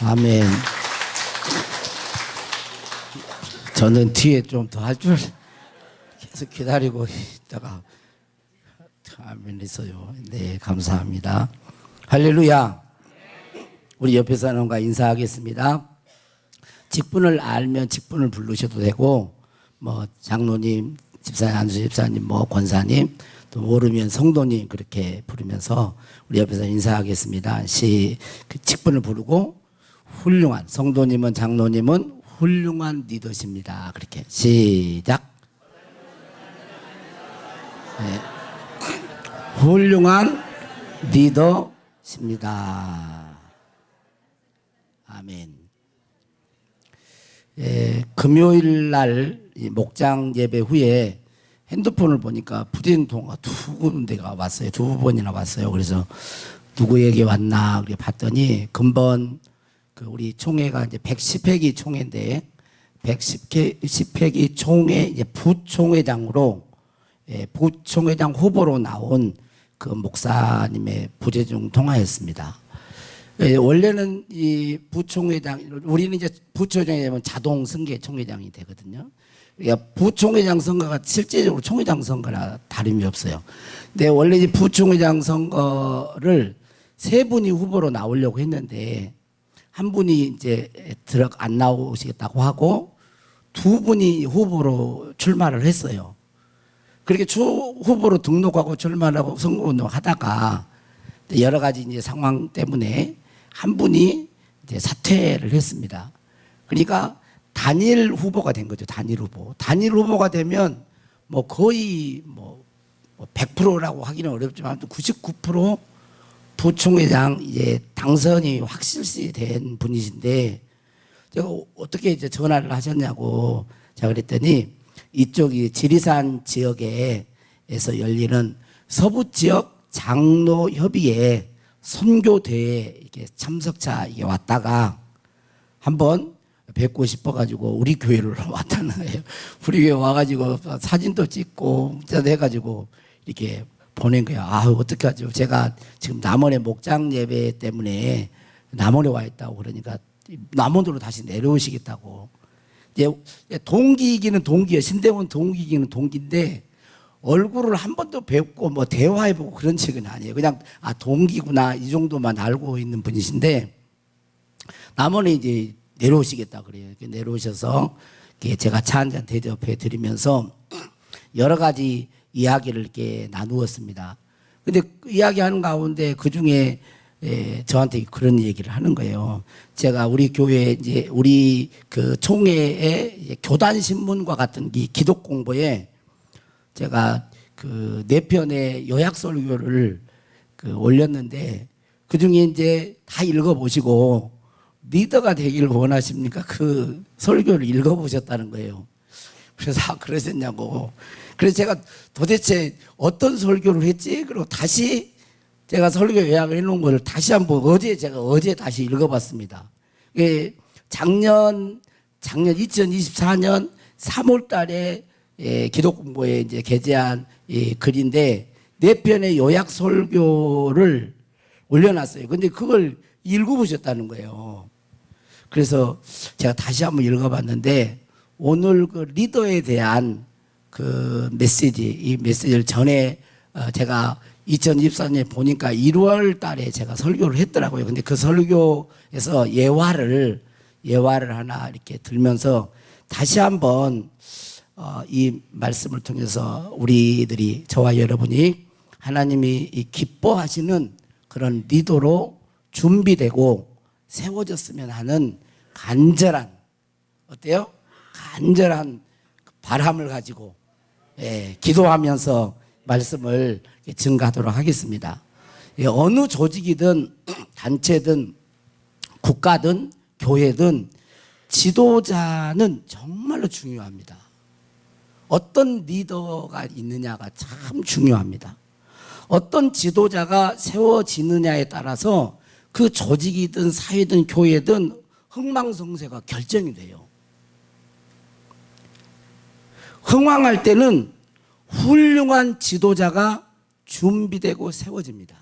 아멘. 저는 뒤에 좀 더 할 줄 계속 기다리고 있다가 아멘 했어요. 네, 감사합니다. 할렐루야. 우리 옆에 사람과 인사하겠습니다. 직분을 알면 직분을 부르셔도 되고, 뭐 장로님, 집사님, 안수 집사님, 뭐 권사님, 또 모르면 성도님 그렇게 부르면서 우리 옆에서 인사하겠습니다. 그 직분을 부르고 훌륭한 성도님은 장로님은 훌륭한 리더십니다. 그렇게 시작. 네. 훌륭한 리더십니다. 아멘. 금요일 날 목장 예배 후에 핸드폰을 보니까 부재중 통화가 두 군데가 왔어요. 두 번이나 왔어요. 그래서 누구에게 왔나 그렇게 봤더니 근본 그 우리 총회가 이제 110회기 총회인데 110회기 총회 이제 부총회장으로 부총회장 후보로 나온 그 목사님의 부재중 통화였습니다. 원래는 이 부총회장, 우리는 이제 부총회장이 되면 자동 승계 총회장이 되거든요. 그러니까 부총회장 선거가 실제적으로 총회장 선거나 다름이 없어요. 근데 원래 이 부총회장 선거를 세 분이 후보로 나오려고 했는데 한 분이 이제 안 나오시겠다고 하고 두 분이 후보로 출마를 했어요. 그렇게 후보로 등록하고 출마하고 선거운동 하다가 여러 가지 이제 상황 때문에 한 분이 이제 사퇴를 했습니다. 그러니까 단일 후보가 된 거죠. 단일 후보. 단일 후보가 되면 뭐 거의 뭐 100%라고 하기는 어렵지만 99% 부총회장 이제 당선이 확실시 된 분이신데 제가 어떻게 이제 전화를 하셨냐고 제가 그랬더니 이쪽이 지리산 지역에서 열리는 서부 지역 장로 협의회 선교대회에 이렇게 참석차 이게 왔다가 한번 뵙고 싶어가지고 우리 교회를 왔다는 거예요. 우리 교회 와가지고 사진도 찍고 문자도 해가지고 이렇게 보낸 거예요. 아, 어떻게 하죠? 제가 지금 남원의 목장 예배 때문에 남원에 와 있다고 그러니까 남원으로 다시 내려오시겠다고. 이제 동기이기는 동기예요. 신대원 동기이기는 동기인데 얼굴을 한 번도 뵙고 뭐 대화해보고 그런 책은 아니에요. 그냥 아 동기구나 이 정도만 알고 있는 분이신데 남원에 이제 내려오시겠다 그래요. 내려오셔서 제가 차 한잔 대접해 드리면서 여러 가지 이야기를 이렇게 나누었습니다. 근데 이야기하는 가운데 그 중에 저한테 그런 얘기를 하는 거예요. 제가 우리 교회 이제 우리 그 총회의 교단 신문과 같은 이 기독 공보에 제가 그 4편의 요약 설교를 그 올렸는데 그 중에 이제 다 읽어보시고 리더가 되기를 원하십니까? 그 설교를 읽어보셨다는 거예요. 그래서 그러셨냐고. 그래서 제가 도대체 어떤 설교를 했지? 그리고 다시 제가 설교 요약을 해놓은 거를 다시 한번 어제 다시 읽어봤습니다. 작년 2024년 3월 달에 기독공보에 이제 게재한 글인데 4편의 요약 설교를 올려놨어요. 근데 그걸 읽어보셨다는 거예요. 그래서 제가 다시 한번 읽어봤는데 오늘 그 리더에 대한 그 메시지, 이 메시지를 전에 제가 2024년에 보니까 1월 달에 제가 설교를 했더라고요. 근데 그 설교에서 예화를 하나 이렇게 들면서 다시 한번 이 말씀을 통해서 우리들이 저와 여러분이 하나님이 기뻐하시는 그런 리더로 준비되고 세워졌으면 하는 간절한 어때요? 간절한 바람을 가지고 기도하면서 말씀을 증가하도록 하겠습니다. 어느 조직이든 단체든 국가든 교회든 지도자는 정말로 중요합니다. 어떤 리더가 있느냐가 참 중요합니다. 어떤 지도자가 세워지느냐에 따라서 그 조직이든 사회든 교회든 흥망성쇠가 결정이 돼요. 흥왕할 때는 훌륭한 지도자가 준비되고 세워집니다.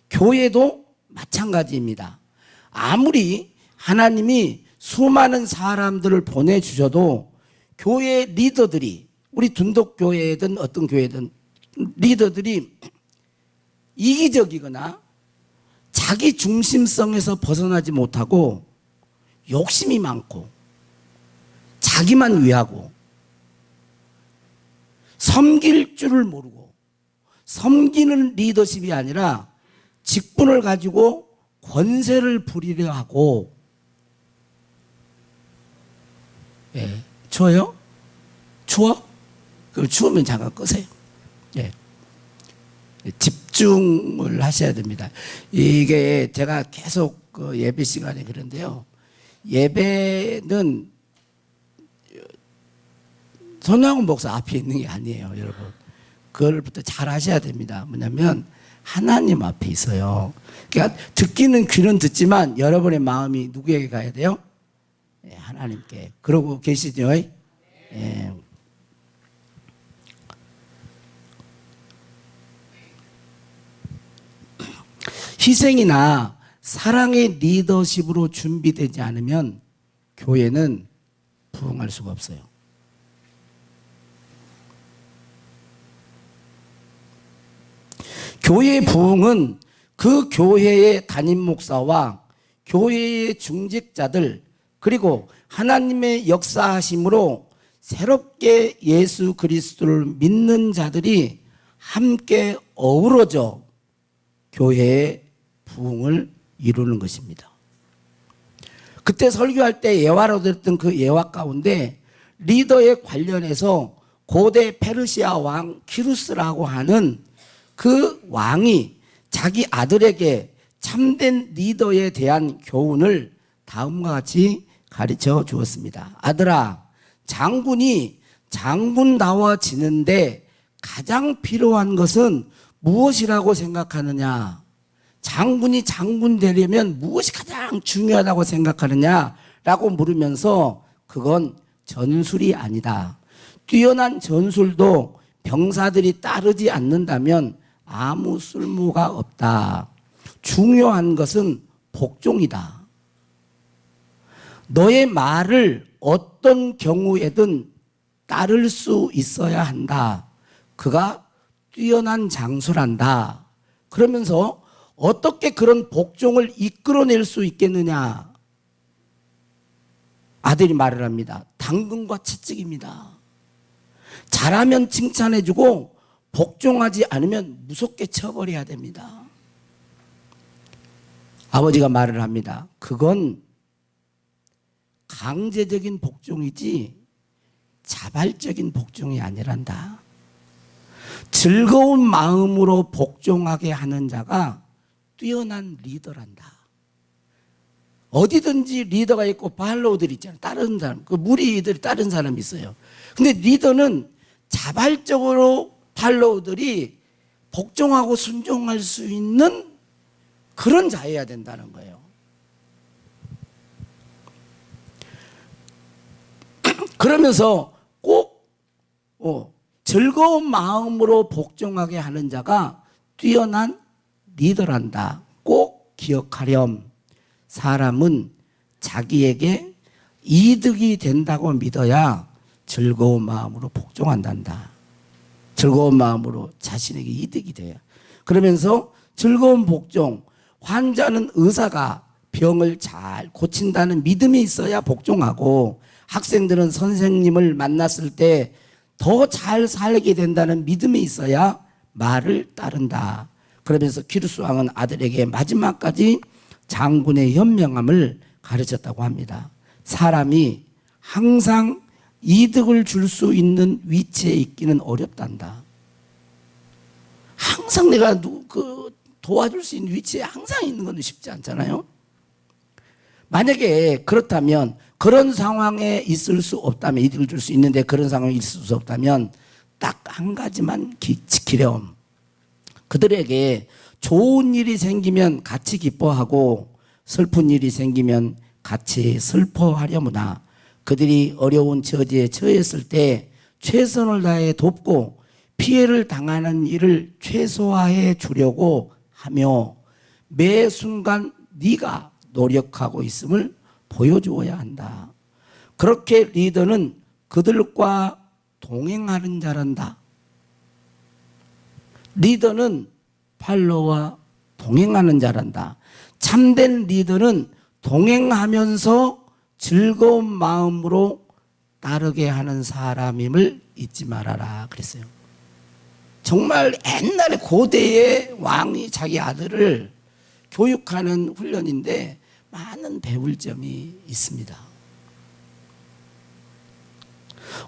교회도 마찬가지입니다. 아무리 하나님이 수많은 사람들을 보내주셔도 교회 리더들이, 우리 둔덕교회든 어떤 교회든 리더들이 이기적이거나 자기 중심성에서 벗어나지 못하고 욕심이 많고 자기만 위하고 섬길 줄을 모르고, 섬기는 리더십이 아니라 직분을 가지고 권세를 부리려 하고. 예, 추워요? 추워? 그럼 추우면 잠깐 끄세요. 예. 집중을 하셔야 됩니다. 이게 제가 계속 그 예배 시간에 그런데요. 예배는 손양훈 목사 앞에 있는 게 아니에요, 여러분. 그걸부터 잘 하셔야 됩니다. 뭐냐면 하나님 앞에 있어요. 그러니까 듣기는 귀는 듣지만 여러분의 마음이 누구에게 가야 돼요? 예, 하나님께. 그러고 계시죠? 예. 희생이나 사랑의 리더십으로 준비되지 않으면 교회는 부흥할 수가 없어요. 교회의 부흥은 그 교회의 담임 목사와 교회의 중직자들, 그리고 하나님의 역사하심으로 새롭게 예수 그리스도를 믿는 자들이 함께 어우러져 교회의 부흥을 이루는 것입니다. 그때 설교할 때 예화로 들었던 그 예화 가운데 리더에 관련해서 고대 페르시아 왕 키루스라고 하는 그 왕이 자기 아들에게 참된 리더에 대한 교훈을 다음과 같이 가르쳐 주었습니다. 아들아, 장군이 장군다워지는데 가장 필요한 것은 무엇이라고 생각하느냐? 장군이 장군 되려면 무엇이 가장 중요하다고 생각하느냐? 라고 물으면서 그건 전술이 아니다. 뛰어난 전술도 병사들이 따르지 않는다면 아무 쓸모가 없다. 중요한 것은 복종이다. 너의 말을 어떤 경우에든 따를 수 있어야 한다. 그가 뛰어난 장수란다. 그러면서 어떻게 그런 복종을 이끌어낼 수 있겠느냐? 아들이 말을 합니다. 당근과 채찍입니다. 잘하면 칭찬해주고 복종하지 않으면 무섭게 쳐버려야 됩니다. 아버지가 말을 합니다. 그건 강제적인 복종이지 자발적인 복종이 아니란다. 즐거운 마음으로 복종하게 하는 자가 뛰어난 리더란다. 어디든지 리더가 있고 팔로우들이 있잖아요. 따르는 사람, 그 무리들이 따르는 사람이 있어요. 근데 리더는 자발적으로 팔로우들이 복종하고 순종할 수 있는 그런 자여야 된다는 거예요. 그러면서 꼭 즐거운 마음으로 복종하게 하는 자가 뛰어난 리더란다. 꼭 기억하렴. 사람은 자기에게 이득이 된다고 믿어야 즐거운 마음으로 복종한단다. 즐거운 마음으로 자신에게 이득이 돼요. 그러면서 즐거운 복종, 환자는 의사가 병을 잘 고친다는 믿음이 있어야 복종하고, 학생들은 선생님을 만났을 때 더 잘 살게 된다는 믿음이 있어야 말을 따른다. 그러면서 키루스 왕은 아들에게 마지막까지 장군의 현명함을 가르쳤다고 합니다. 사람이 항상 이득을 줄 수 있는 위치에 있기는 어렵단다. 항상 내가 도와줄 수 있는 위치에 항상 있는 건 쉽지 않잖아요. 만약에 그렇다면, 그런 상황에 있을 수 없다면, 이득을 줄 수 있는데 그런 상황에 있을 수 없다면 딱 한 가지만 지키렴. 그들에게 좋은 일이 생기면 같이 기뻐하고 슬픈 일이 생기면 같이 슬퍼하려무나 그들이 어려운 처지에 처했을 때 최선을 다해 돕고 피해를 당하는 일을 최소화해 주려고 하며 매 순간 네가 노력하고 있음을 보여주어야 한다. 그렇게 리더는 그들과 동행하는 자란다. 리더는 팔로와 동행하는 자란다. 참된 리더는 동행하면서 즐거운 마음으로 따르게 하는 사람임을 잊지 말아라 그랬어요. 정말 옛날에 고대의 왕이 자기 아들을 교육하는 훈련인데 많은 배울 점이 있습니다.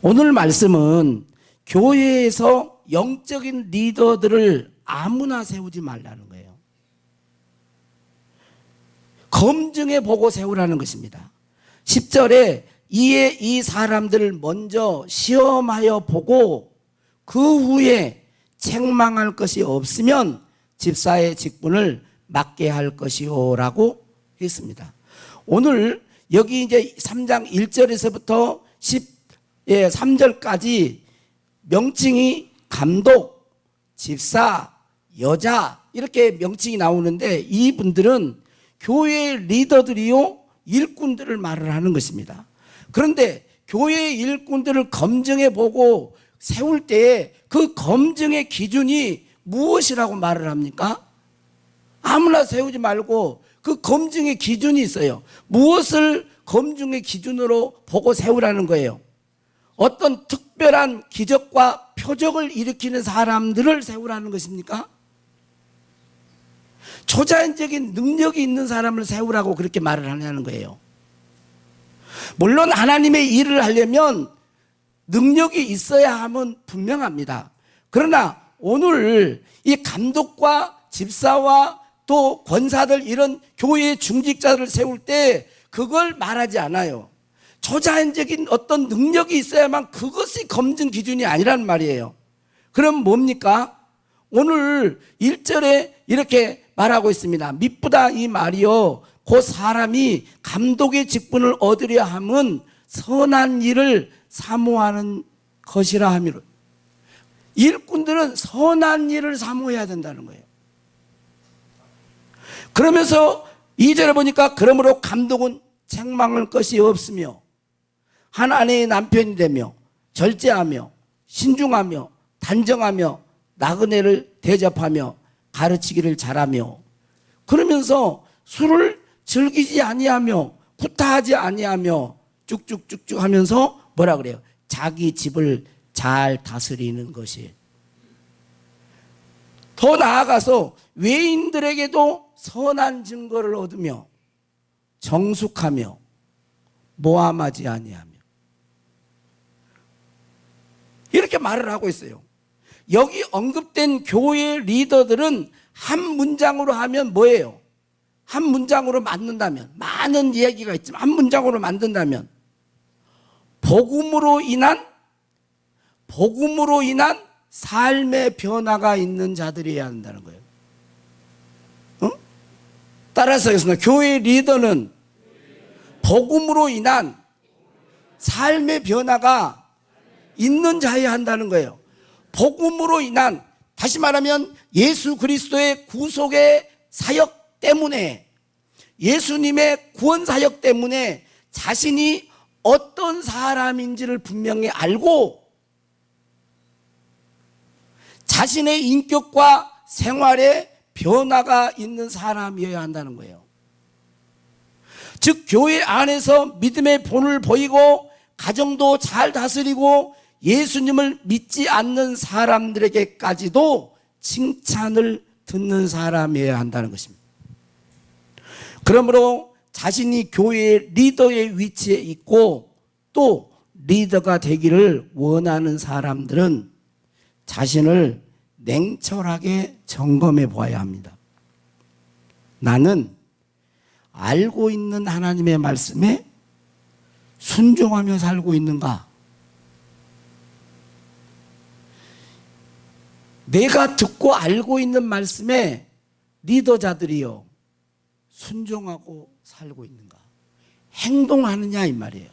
오늘 말씀은 교회에서 영적인 리더들을 아무나 세우지 말라는 거예요. 검증해 보고 세우라는 것입니다. 10절에 이에 이 사람들을 먼저 시험하여 보고 그 후에 책망할 것이 없으면 집사의 직분을 맡게 할 것이요 라고 했습니다. 오늘 여기 이제 3장 1절에서부터 13절까지 명칭이 감독, 집사, 여자 이렇게 명칭이 나오는데 이분들은 교회의 리더들이요 일꾼들을 말을 하는 것입니다. 그런데 교회의 일꾼들을 검증해 보고 세울 때에 그 검증의 기준이 무엇이라고 말을 합니까? 아무나 세우지 말고 그 검증의 기준이 있어요. 무엇을 검증의 기준으로 보고 세우라는 거예요? 어떤 특별한 기적과 표적을 일으키는 사람들을 세우라는 것입니까? 초자연적인 능력이 있는 사람을 세우라고 그렇게 말을 하냐는 거예요. 물론 하나님의 일을 하려면 능력이 있어야 함은 분명합니다. 그러나 오늘 이 감독과 집사와 또 권사들 이런 교회의 중직자들을 세울 때 그걸 말하지 않아요. 초자연적인 어떤 능력이 있어야만 그것이 검증 기준이 아니란 말이에요. 그럼 뭡니까? 오늘 1절에 이렇게 말하고 있습니다. 미쁘다 이 말이요 그 사람이 감독의 직분을 얻으려 함은 선한 일을 사모하는 것이라 함이로. 일꾼들은 선한 일을 사모해야 된다는 거예요. 그러면서 2절에 보니까 그러므로 감독은 책망할 것이 없으며 한 아내의 남편이 되며 절제하며 신중하며 단정하며 나그네를 대접하며 가르치기를 잘하며 그러면서 술을 즐기지 아니하며 구타하지 아니하며 쭉쭉쭉쭉 하면서 뭐라 그래요? 자기 집을 잘 다스리는 것이. 더 나아가서 외인들에게도 선한 증거를 얻으며 정숙하며 모함하지 아니하며 이렇게 말을 하고 있어요. 여기 언급된 교회 리더들은 한 문장으로 하면 뭐예요? 한 문장으로 만든다면 많은 이야기가 있지만 한 문장으로 만든다면 복음으로 인한 삶의 변화가 있는 자들이어야 한다는 거예요. 따라서 하겠습니다. 교회 리더는 복음으로 인한 삶의 변화가 있는 자여야 한다는 거예요. 복음으로 인한, 다시 말하면 예수 그리스도의 구속의 사역 때문에, 예수님의 구원 사역 때문에 자신이 어떤 사람인지를 분명히 알고 자신의 인격과 생활에 변화가 있는 사람이어야 한다는 거예요. 즉 교회 안에서 믿음의 본을 보이고 가정도 잘 다스리고 예수님을 믿지 않는 사람들에게까지도 칭찬을 듣는 사람이어야 한다는 것입니다. 그러므로 자신이 교회의 리더의 위치에 있고 또 리더가 되기를 원하는 사람들은 자신을 냉철하게 점검해 보아야 합니다. 나는 알고 있는 하나님의 말씀에 순종하며 살고 있는가? 내가 듣고 알고 있는 말씀에 리더자들이요 순종하고 살고 있는가? 행동하느냐 이 말이에요.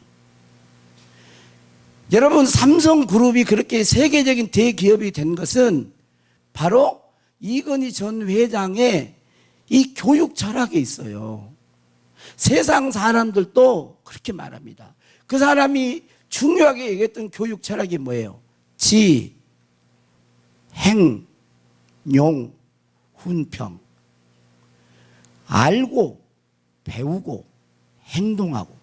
여러분 삼성그룹이 그렇게 세계적인 대기업이 된 것은 바로 이건희 전 회장의 이 교육 철학에 있어요. 세상 사람들도 그렇게 말합니다. 그 사람이 중요하게 얘기했던 교육 철학이 뭐예요? 지, 행, 용, 훈평. 알고, 배우고, 행동하고.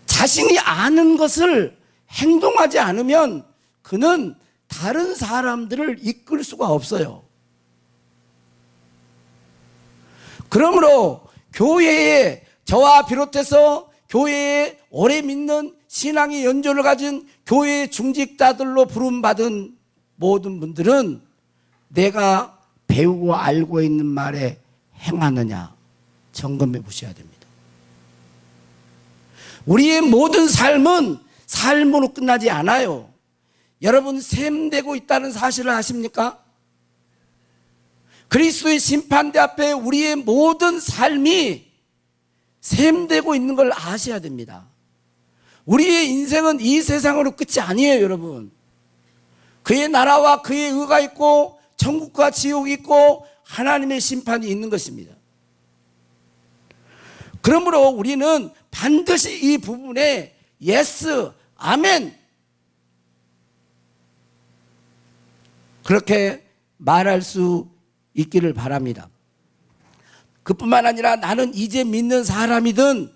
자신이 아는 것을 행동하지 않으면 그는 다른 사람들을 이끌 수가 없어요. 그러므로 교회에 저와 비롯해서 교회에 오래 믿는 신앙의 연조를 가진 교회의 중직자들로 부름받은 모든 분들은 내가 배우고 알고 있는 말에 행하느냐 점검해 보셔야 됩니다. 우리의 모든 삶은 삶으로 끝나지 않아요. 여러분 셈되고 있다는 사실을 아십니까? 그리스도의 심판대 앞에 우리의 모든 삶이 셈되고 있는 걸 아셔야 됩니다. 우리의 인생은 이 세상으로 끝이 아니에요, 여러분. 그의 나라와 그의 의가 있고 천국과 지옥이 있고 하나님의 심판이 있는 것입니다. 그러므로 우리는 반드시 이 부분에 예스, 아멘 그렇게 말할 수 있기를 바랍니다. 그뿐만 아니라 나는 이제 믿는 사람이든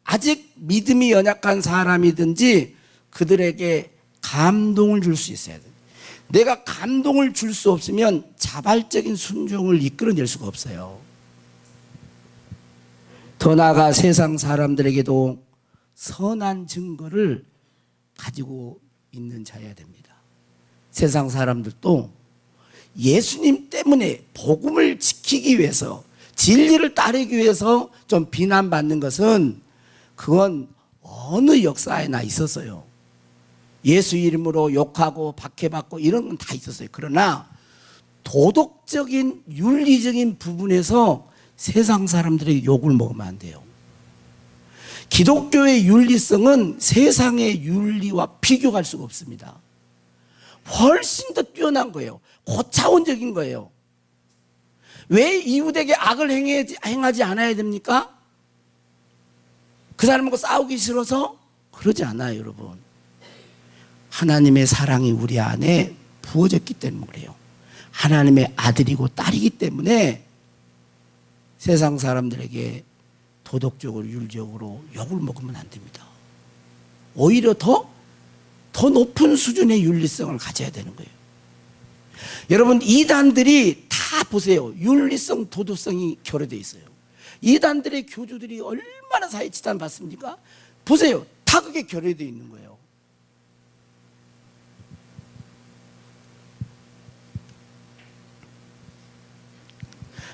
아직 믿음이 연약한 사람이든지 그들에게 감동을 줄 수 있어야 돼요. 내가 감동을 줄 수 없으면 자발적인 순종을 이끌어낼 수가 없어요. 더 나아가 세상 사람들에게도 선한 증거를 가지고 있는 자여야 됩니다. 세상 사람들도 예수님 때문에 복음을 지키기 위해서 진리를 따르기 위해서 좀 비난받는 것은 그건 어느 역사에나 있었어요. 예수 이름으로 욕하고 박해받고 이런 건 다 있었어요. 그러나 도덕적인 윤리적인 부분에서 세상 사람들에게 욕을 먹으면 안 돼요. 기독교의 윤리성은 세상의 윤리와 비교할 수가 없습니다. 훨씬 더 뛰어난 거예요. 고차원적인 거예요. 왜 이웃에게 악을 행하지 않아야 됩니까? 그 사람하고 싸우기 싫어서? 그러지 않아요, 여러분. 하나님의 사랑이 우리 안에 부어졌기 때문에 그래요. 하나님의 아들이고 딸이기 때문에 세상 사람들에게 도덕적으로 윤리적으로 욕을 먹으면 안 됩니다. 오히려 더 높은 수준의 윤리성을 가져야 되는 거예요. 여러분 이단들이 다 보세요. 윤리성, 도덕성이 결여되어 있어요. 이단들의 교주들이 얼마나 사회 치단 받습니까? 보세요. 다 그게 결여되어 있는 거예요.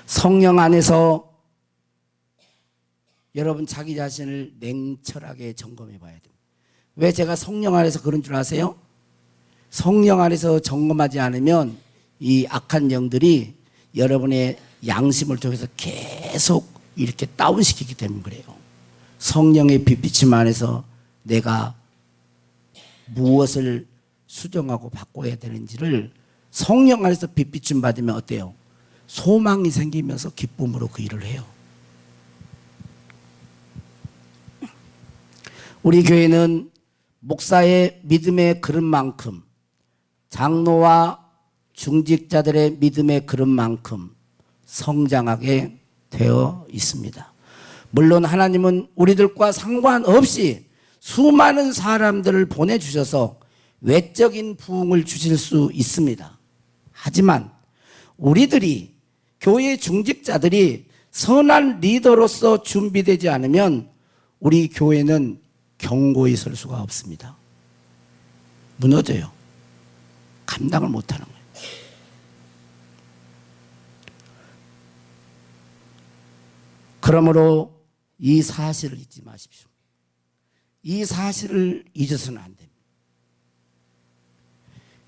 성령 안에서 여러분 자기 자신을 냉철하게 점검해 봐야 됩니다. 왜 제가 성령 안에서 그런 줄 아세요? 성령 안에서 점검하지 않으면 이 악한 영들이 여러분의 양심을 통해서 계속 이렇게 다운시키기 때문에 그래요. 성령의 빛비침 안에서 내가 무엇을 수정하고 바꿔야 되는지를 성령 안에서 빛비침 받으면 어때요? 소망이 생기면서 기쁨으로 그 일을 해요. 우리 교회는 목사의 믿음의 그릇만큼 장로와 중직자들의 믿음의 그릇만큼 성장하게 되어 있습니다. 물론 하나님은 우리들과 상관없이 수많은 사람들을 보내주셔서 외적인 부흥을 주실 수 있습니다. 하지만 우리들이 교회 중직자들이 선한 리더로서 준비되지 않으면 우리 교회는 견고히 설 수가 없습니다. 무너져요. 감당을 못하는 거예요. 그러므로 이 사실을 잊지 마십시오. 이 사실을 잊어서는 안 됩니다.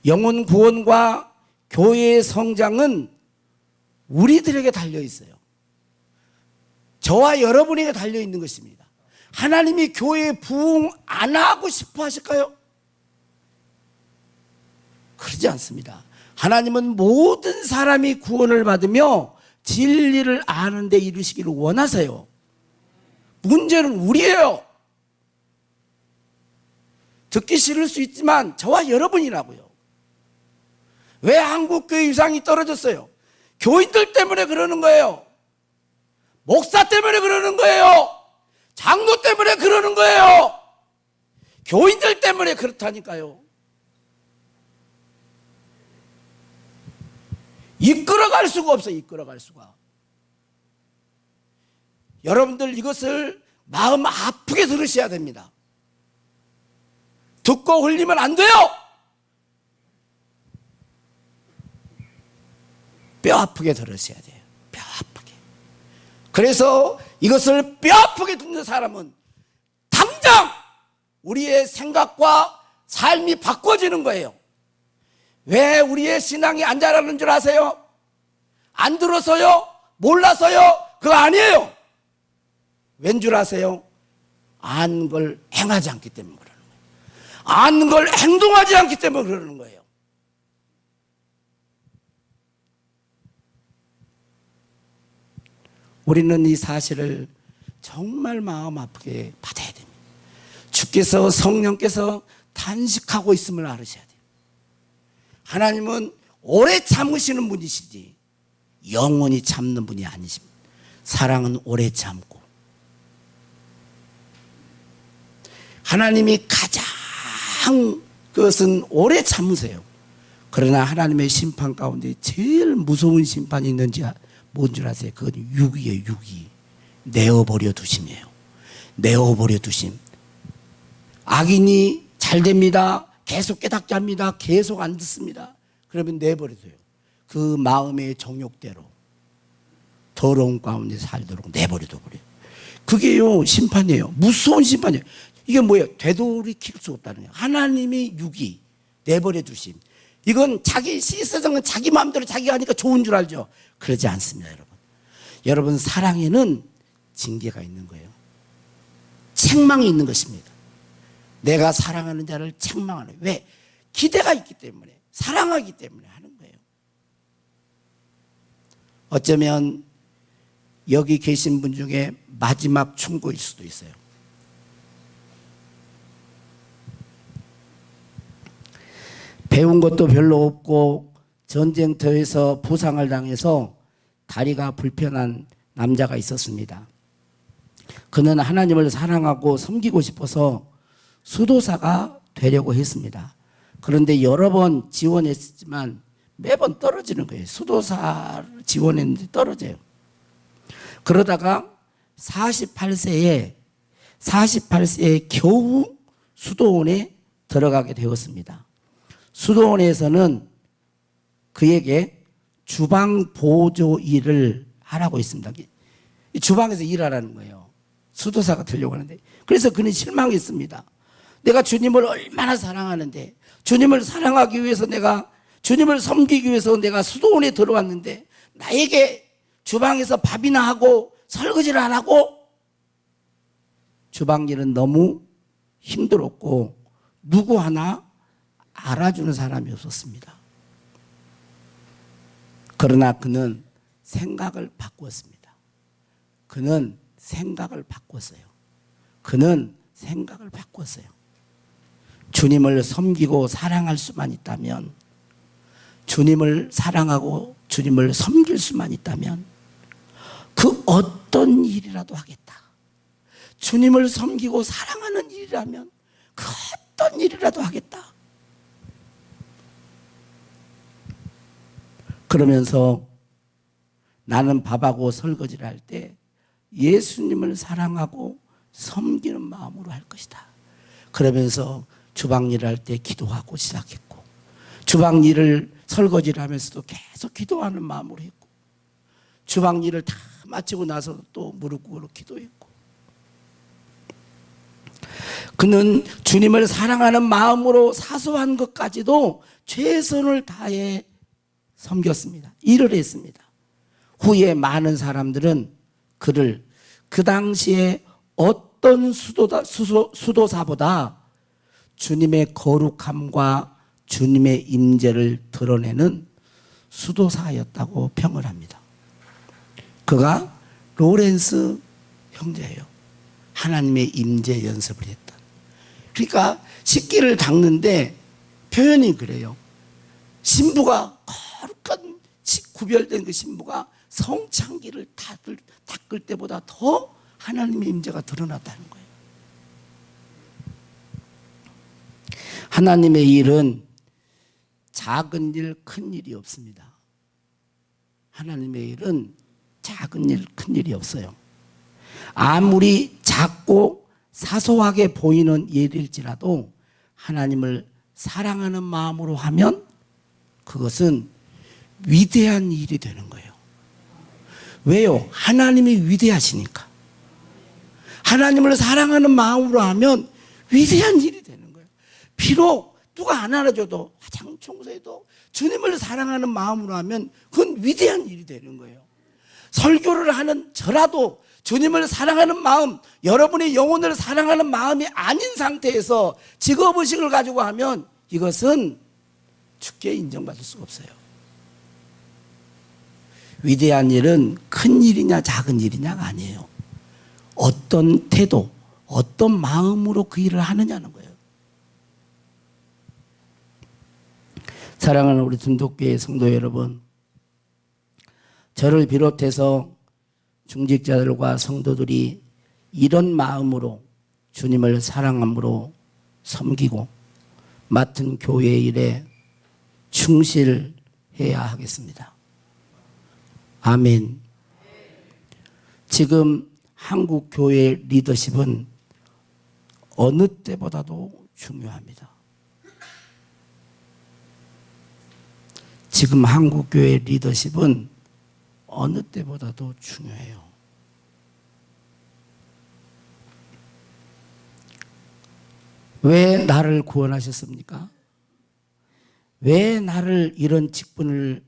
영혼 구원과 교회의 성장은 우리들에게 달려 있어요. 저와 여러분에게 달려 있는 것입니다. 하나님이 교회에 부흥 안 하고 싶어 하실까요? 그러지 않습니다. 하나님은 모든 사람이 구원을 받으며 진리를 아는 데 이르시기를 원하세요. 문제는 우리예요. 듣기 싫을 수 있지만 저와 여러분이라고요. 왜 한국교회 위상이 떨어졌어요? 교인들 때문에 그러는 거예요. 목사 때문에 그러는 거예요. 장로 때문에 그러는 거예요. 교인들 때문에 그렇다니까요. 이끌어갈 수가 없어요. 이끌어갈 수가. 여러분들 이것을 마음 아프게 들으셔야 됩니다. 듣고 흘리면 안 돼요. 뼈 아프게 들으셔야 돼요. 뼈 아프게. 그래서 이것을 뼈 아프게 듣는 사람은 당장 우리의 생각과 삶이 바꿔지는 거예요. 왜 우리의 신앙이 안 자라는 줄 아세요? 안 들어서요? 몰라서요? 그거 아니에요. 왠 줄 아세요? 아는 걸 행하지 않기 때문에 그러는 거예요. 아는 걸 행동하지 않기 때문에 그러는 거예요. 우리는 이 사실을 정말 마음 아프게 받아야 됩니다. 주께서 성령께서 단식하고 있음을 알으셔야 돼요. 하나님은 오래 참으시는 분이시지 영원히 참는 분이 아니십니다. 사랑은 오래 참고 하나님이 가장 그것은 오래 참으세요. 그러나 하나님의 심판 가운데 제일 무서운 심판이 있는지 뭔 줄 아세요? 그건 유기예요. 유기. 내어버려 두심이에요. 내어버려 두심. 악인이 잘 됩니다. 계속 깨닫게 합니다. 계속 안 듣습니다. 그러면 내버려둬요. 그 마음의 정욕대로 더러운 가운데 살도록 내버려둬버려요. 그게요 심판이에요. 무서운 심판이에요. 이게 뭐예요? 되돌이킬 수 없다는 거예요. 하나님의 유기 내버려 두심. 이건 자기 시스템은 자기 마음대로 자기가 하니까 좋은 줄 알죠. 그러지 않습니다. 여러분. 여러분 사랑에는 징계가 있는 거예요. 책망이 있는 것입니다. 내가 사랑하는 자를 책망하는. 왜? 기대가 있기 때문에, 사랑하기 때문에 하는 거예요. 어쩌면 여기 계신 분 중에 마지막 충고일 수도 있어요. 배운 것도 별로 없고 전쟁터에서 부상을 당해서 다리가 불편한 남자가 있었습니다. 그는 하나님을 사랑하고 섬기고 싶어서 수도사가 되려고 했습니다. 그런데 여러 번 지원했지만 매번 떨어지는 거예요. 수도사 지원했는데 떨어져요. 그러다가 48세에 겨우 수도원에 들어가게 되었습니다. 수도원에서는 그에게 주방 보조 일을 하라고 했습니다. 주방에서 일하라는 거예요. 수도사가 되려고 하는데. 그래서 그는 실망했습니다. 내가 주님을 얼마나 사랑하는데, 주님을 사랑하기 위해서 내가, 주님을 섬기기 위해서 내가 수도원에 들어왔는데 나에게 주방에서 밥이나 하고 설거지를 안 하고. 주방 일은 너무 힘들었고 누구 하나 알아주는 사람이 없었습니다. 그러나 그는 생각을 바꾸었습니다. 그는 생각을 바꿨어요. 주님을 섬기고 사랑할 수만 있다면, 주님을 사랑하고 주님을 섬길 수만 있다면 그 어떤 일이라도 하겠다. 주님을 섬기고 사랑하는 일이라면 그 어떤 일이라도 하겠다. 그러면서 나는 밥하고 설거지를 할 때 예수님을 사랑하고 섬기는 마음으로 할 것이다. 그러면서 주방 일을 할 때 기도하고 시작했고, 주방 일을 설거지를 하면서도 계속 기도하는 마음으로 했고, 주방 일을 다 마치고 나서 또 무릎 꿇고 기도했고, 그는 주님을 사랑하는 마음으로 사소한 것까지도 최선을 다해 섬겼습니다. 일을 했습니다. 후에 많은 사람들은 그를 그 당시에 어떤 수도사보다 주님의 거룩함과 주님의 임재를 드러내는 수도사였다고 평을 합니다. 그가 로렌스 형제예요. 하나님의 임재 연습을 했다. 그러니까 식기를 닦는데 표현이 그래요. 신부가 거룩한 구별된 그 신부가 성창기를 닦을 때보다 더 하나님의 임재가 드러났다는 거예요. 하나님의 일은 작은 일, 큰 일이 없습니다. 하나님의 일은 작은 일, 큰 일이 없어요. 아무리 작고 사소하게 보이는 일일지라도 하나님을 사랑하는 마음으로 하면 그것은 위대한 일이 되는 거예요. 왜요? 하나님이 위대하시니까. 하나님을 사랑하는 마음으로 하면 위대한 일이 되는 거예요. 비록 누가 안 알아줘도 화장 청소해도 주님을 사랑하는 마음으로 하면 그건 위대한 일이 되는 거예요. 설교를 하는 저라도 주님을 사랑하는 마음, 여러분의 영혼을 사랑하는 마음이 아닌 상태에서 직업의식을 가지고 하면 이것은 주께 인정받을 수가 없어요. 위대한 일은 큰 일이냐 작은 일이냐가 아니에요. 어떤 태도, 어떤 마음으로 그 일을 하느냐는 거예요. 사랑하는 우리 준독교회 성도 여러분, 저를 비롯해서 중직자들과 성도들이 이런 마음으로 주님을 사랑함으로 섬기고 맡은 교회 일에 충실해야 하겠습니다. 아멘. 지금 한국 교회 리더십은 어느 때보다도 중요합니다. 지금 한국 교회 리더십은 어느 때보다도 중요해요. 왜 나를 구원하셨습니까? 왜 나를 이런 직분을,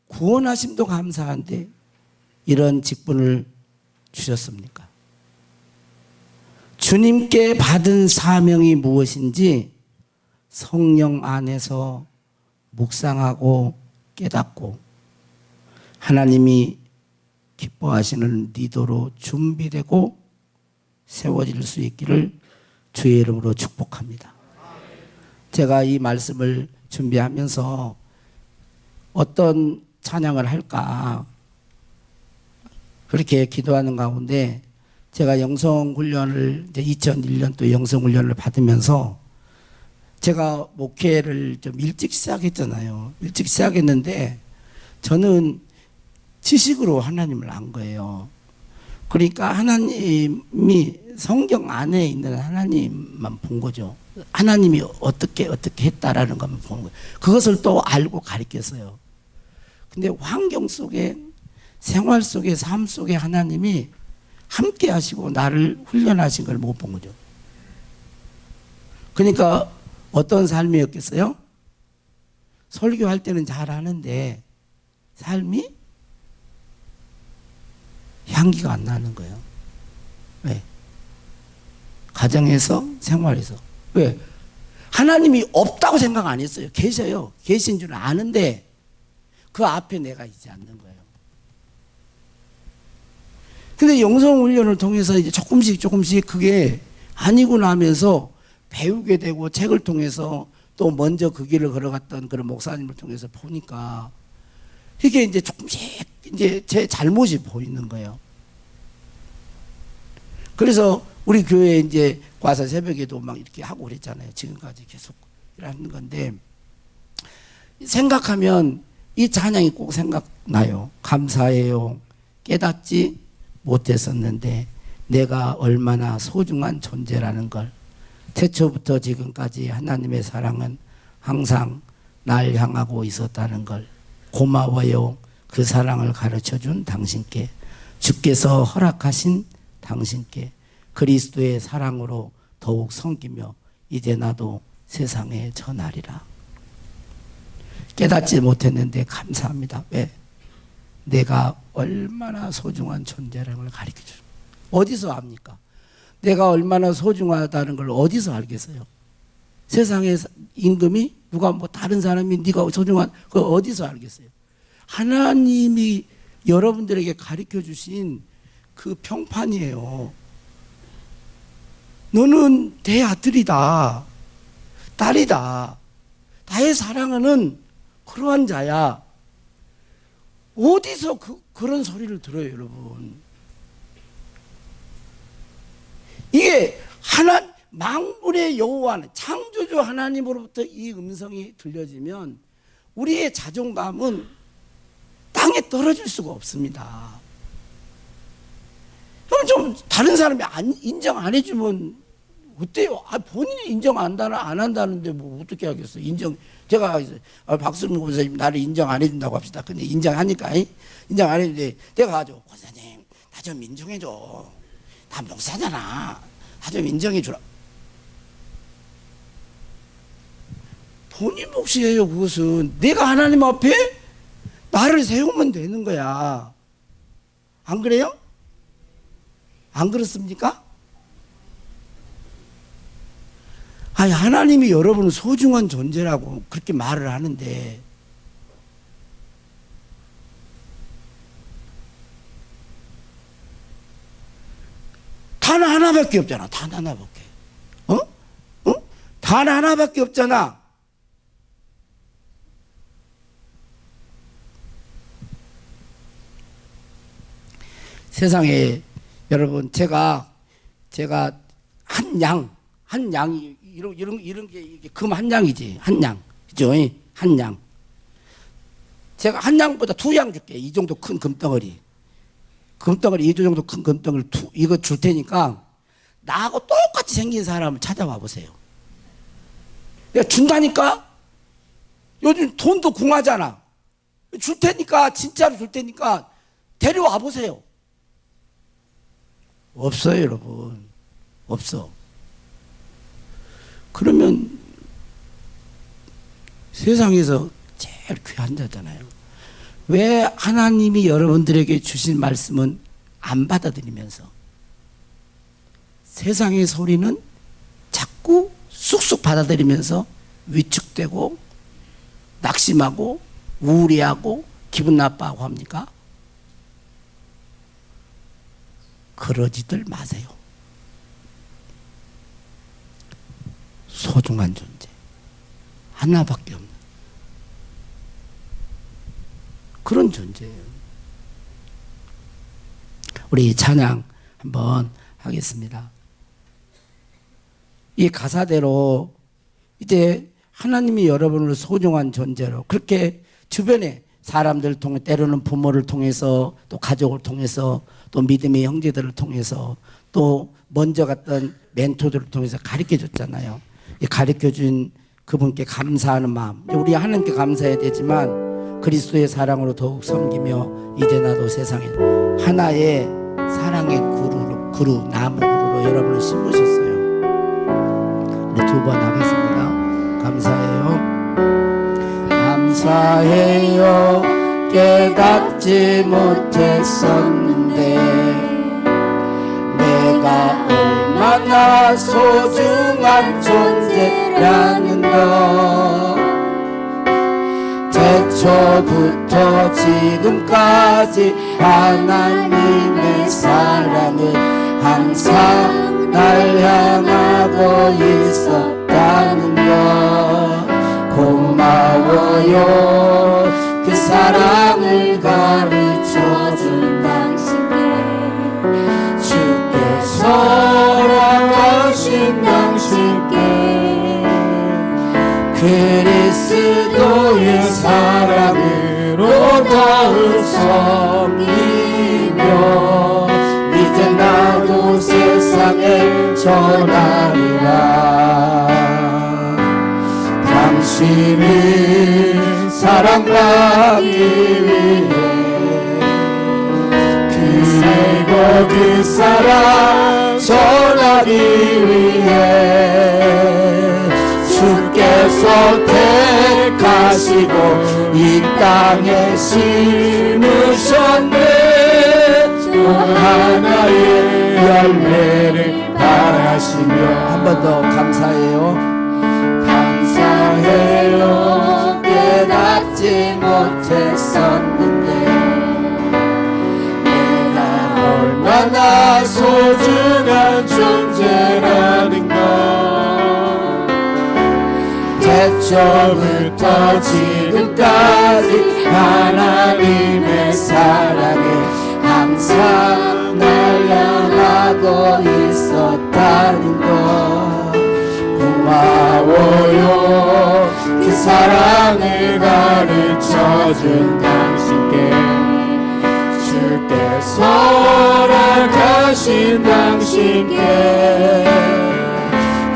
구원하심도 감사한데 이런 직분을 주셨습니까? 주님께 받은 사명이 무엇인지 성령 안에서 묵상하고 깨닫고 하나님이 기뻐하시는 리더로 준비되고 세워질 수 있기를 주의 이름으로 축복합니다. 제가 이 말씀을 준비하면서 어떤 찬양을 할까 그렇게 기도하는 가운데 제가 영성훈련을 2001년도 영성훈련을 받으면서 제가 목회를 좀 일찍 시작했잖아요. 일찍 시작했는데 저는 지식으로 하나님을 안 거예요. 그러니까 하나님이 성경 안에 있는 하나님만 본 거죠. 하나님이 어떻게 했다라는 것만 본 거예요. 그것을 또 알고 가르쳤어요. 근데 환경 속에, 생활 속에, 삶 속에 하나님이 함께 하시고 나를 훈련하신 걸 못 본 거죠. 그러니까 어떤 삶이었겠어요? 설교할 때는 잘 하는데 삶이 향기가 안 나는 거예요. 왜? 가정에서, 생활에서. 왜? 하나님이 없다고 생각 안 했어요. 계셔요. 계신 줄 아는데 그 앞에 내가 있지 않는 거예요. 근데 영성훈련을 통해서 이제 조금씩 그게 아니구나 하면서 배우게 되고 책을 통해서 또 먼저 그 길을 걸어갔던 그런 목사님을 통해서 보니까 이게 이제 조금씩 이제 제 잘못이 보이는 거예요. 그래서 우리 교회에 이제 와서 새벽에도 막 이렇게 하고 그랬잖아요. 지금까지 계속 하는 건데 생각하면 이 찬양이 꼭 생각나요. 감사해요. 깨닫지 못했었는데 내가 얼마나 소중한 존재라는 걸. 태초부터 지금까지 하나님의 사랑은 항상 날 향하고 있었다는 걸. 고마워요. 그 사랑을 가르쳐준 당신께, 주께서 허락하신 당신께 그리스도의 사랑으로 더욱 섬기며 이제 나도 세상에 전하리라. 깨닫지 못했는데 감사합니다. 왜? 내가 얼마나 소중한 존재라는 걸 가르쳐줘. 어디서 압니까? 내가 얼마나 소중하다는 걸 어디서 알겠어요? 세상의 임금이 누가 뭐 다른 사람이 네가 소중한 그걸 어디서 알겠어요? 하나님이 여러분들에게 가르쳐 주신 그 평판이에요. 너는 내 아들이다, 딸이다, 나의 사랑하는 그러한 자야. 어디서 그런 소리를 들어요, 여러분? 이게 만군의 여호와 창조주 하나님으로부터 이 음성이 들려지면 우리의 자존감은 땅에 떨어질 수가 없습니다. 그럼 좀 다른 사람이 인정 안 해주면 어때요? 본인이 인정 안 한다는데 뭐 어떻게 하겠어? 제가 박수민 권사님 나를 인정 안 해준다고 합시다. 근데 인정하니까 인정 안 해주는데 내가 가지고 권사님 나 좀 인정해줘. 나 목사잖아. 나 좀 인정해주라. 본인 몫이에요. 그것은 내가 하나님 앞에 나를 세우면 되는 거야. 안 그래요? 안 그렇습니까? 하나님이 여러분은 소중한 존재라고 그렇게 말을 하는데 단 하나밖에 없잖아. 단 하나밖에. 단 하나밖에 없잖아. 세상에 여러분 제가 한 양이 이런 게 금 한 양이지. 한 양. 그죠? 한 양. 제가 한 양보다 2양 줄게. 이 정도 큰 금덩어리. 금덩어리 이 정도 큰 금덩어리 이거 줄 테니까 나하고 똑같이 생긴 사람을 찾아와 보세요. 내가 준다니까? 요즘 돈도 궁하잖아. 줄 테니까, 진짜로 줄 테니까 데려와 보세요. 없어요, 여러분. 없어. 그러면 세상에서 제일 귀한 자잖아요. 왜 하나님이 여러분들에게 주신 말씀은 안 받아들이면서 세상의 소리는 자꾸 쑥쑥 받아들이면서 위축되고 낙심하고 우울해하고 기분 나빠하고 합니까? 그러지들 마세요. 소중한 존재 하나밖에 없는 그런 존재예요. 우리 찬양 한번 하겠습니다. 이 가사대로 이제 하나님이 여러분을 소중한 존재로 그렇게 주변에 사람들 통해 때로는 부모를 통해서 또 가족을 통해서 또 믿음의 형제들을 통해서 또 먼저 갔던 멘토들을 통해서 가르쳐 줬잖아요. 가르쳐 준 그분께 감사하는 마음, 우리 하나님께 감사해야 되지만 그리스도의 사랑으로 더욱 섬기며 이제 나도 세상에 하나의 사랑의 그루 나무 그루로 여러분을 심으셨어요. 우리 2번 하겠습니다. 감사해요. 깨닫지 못했었는데 내가 얼마나 소중한 존재라는 것 태초부터 지금까지 하나님의 사랑은 항상 날 향하고 있었다는 것 고마워요. 그 사랑을 가르쳐준 당신께 주께서 허락하신 당신께 그리스도의 사랑으로 더욱 섬기며 이제 나도 세상에 전하리라. 당신을 사랑받기 위해 그리고 그 사랑 전하기 위해 주께서 택하시고 이 땅에 심으셨네. 또 하나의 열매를 바라시며 한 번 더 감사해요. 감사해요. 깨닫지 못했었는데 내가 얼마나 소중한 존재라는 태초부터 지금까지 하나님의 사랑에 항상 날 향하고 있었다는 것 고마워요. 그 사랑을 가르쳐준 당신께 주께서 허락하신 당신께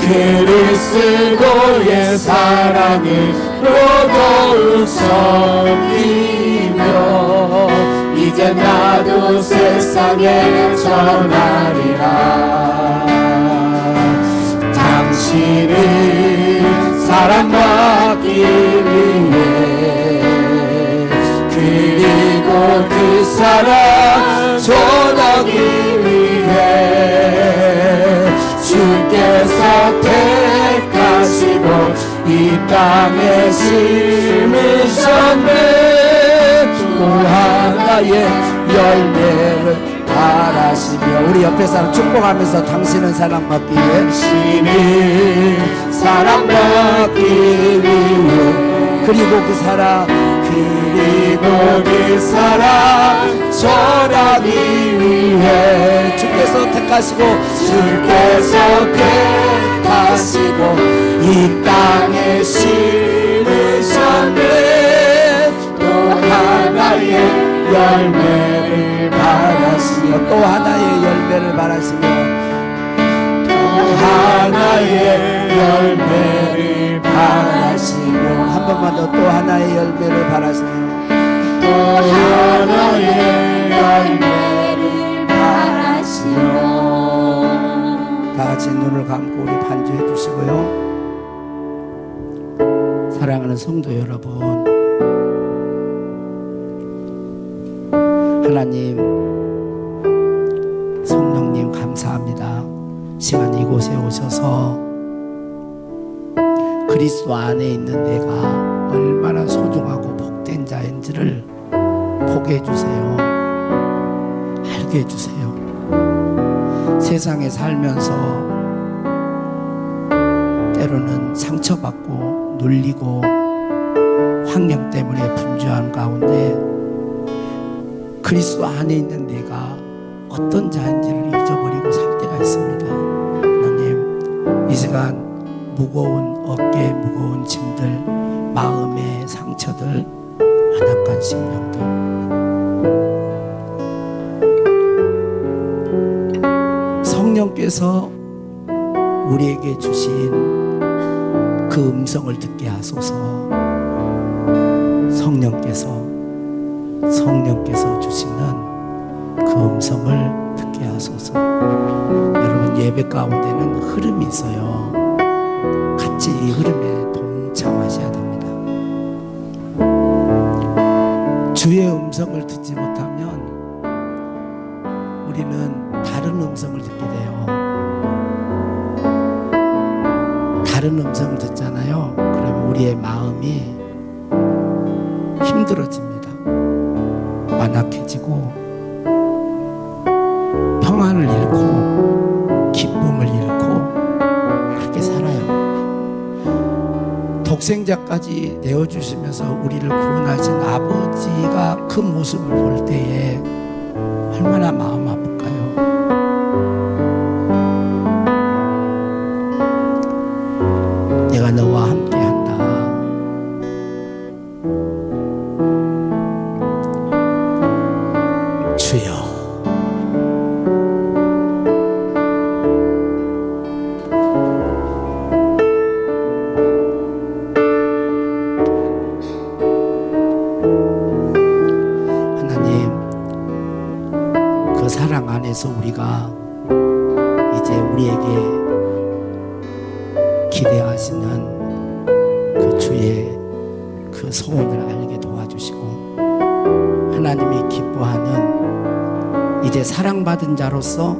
그리스도의 사랑으로 더욱 섬기며 이제 나도 세상에 전하리라. 당신을 사랑받기 위해 그리고 그 사랑 전하기 위해 주께서 택하시고 이 땅에 심으셨네. 또 하나의 열매를 바라시며 우리 옆에 사람 축복하면서 당신은 사랑받기 위해 당신을 사랑받기 위해 그리고 그 사랑 전하기 위해 주께서 택하시고 이 땅에 심으셨네. 또 하나의 열매를 바라시며 또 하나의 열매를 바라시며 또 하나의 열매를 바라시며 한 번만 더 또 하나의 열매를 바라시며 또 하나의 열매를 바라시며 다 같이 눈을 감고 우리 반주해 주시고요. 사랑하는 성도 여러분, 하나님, 성령님 감사합니다. 시간 이곳에 오셔서 그리스도 안에 있는 내가 얼마나 소중하고 복된 자인지를 보게 해주세요. 알게 해주세요. 세상에 살면서 때로는 상처받고 눌리고 환경 때문에 분주한 가운데 그리스도 안에 있는 내가 어떤 자인지를 잊어버리고 살 때가 있습니다. 하나님, 이 시간 무거운 어깨에 무거운 짐들, 마음의 상처들, 완악한 심령들 성령께서 우리에게 주신 그 음성을 듣게 하소서. 성령께서 주시는 그 음성을 듣게 하소서. 여러분, 예배 가운데는 흐름이 있어요. 같이 이 흐름에 동참하셔야 됩니다. 주의 음성을 듣지 못하면 우리는 다른 음성을 듣게 돼요. 다른 음성을 듣잖아요. 그러면 우리의 마음이 힘들어집니다. 완악해지고 평안을 잃고 기쁨을 잃고 그렇게 살아요. 독생자까지 내어주시면서 우리를 구원하신 아버지가 그 모습을 볼 때에 얼마나 마음 아플까요? 내가 너와 함께 한다. 주여, 하나님, 그 사랑 안에서 우리가 이제 우리에게 기대하시는 그 주의 그 소원을 알게 도와주시고 하나님이 기뻐하는 이제 사랑받은 자로서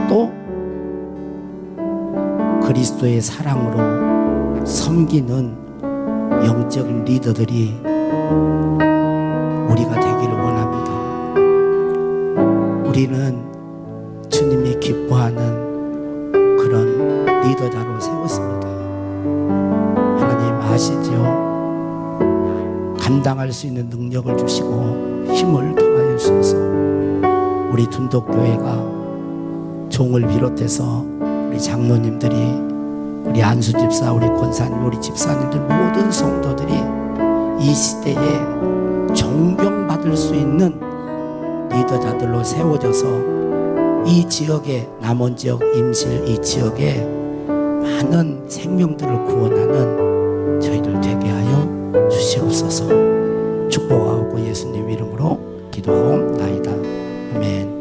또 그리스도의 사랑으로 섬기는 영적인 리더들이 우리가 되기를 원합니다. 우리는 주님이 기뻐하는 그런 리더자로 세웠습니다. 하나님, 다하시지요. 감당할 수 있는 능력을 주시고 힘을 더하여 주셔서 우리 둔덕교회가 종을 비롯해서 우리 장로님들이, 우리 안수 집사, 우리 권사님, 우리 집사님들 모든 성도들이 이 시대에 존경받을 수 있는 리더자들로 세워져서 이 지역에, 남원 지역, 임실 이 지역에 많은 생명들을 구원하는 저희들 되게 하여 주시옵소서. 축복하고 예수님 이름으로 기도하옵나이다. 아멘.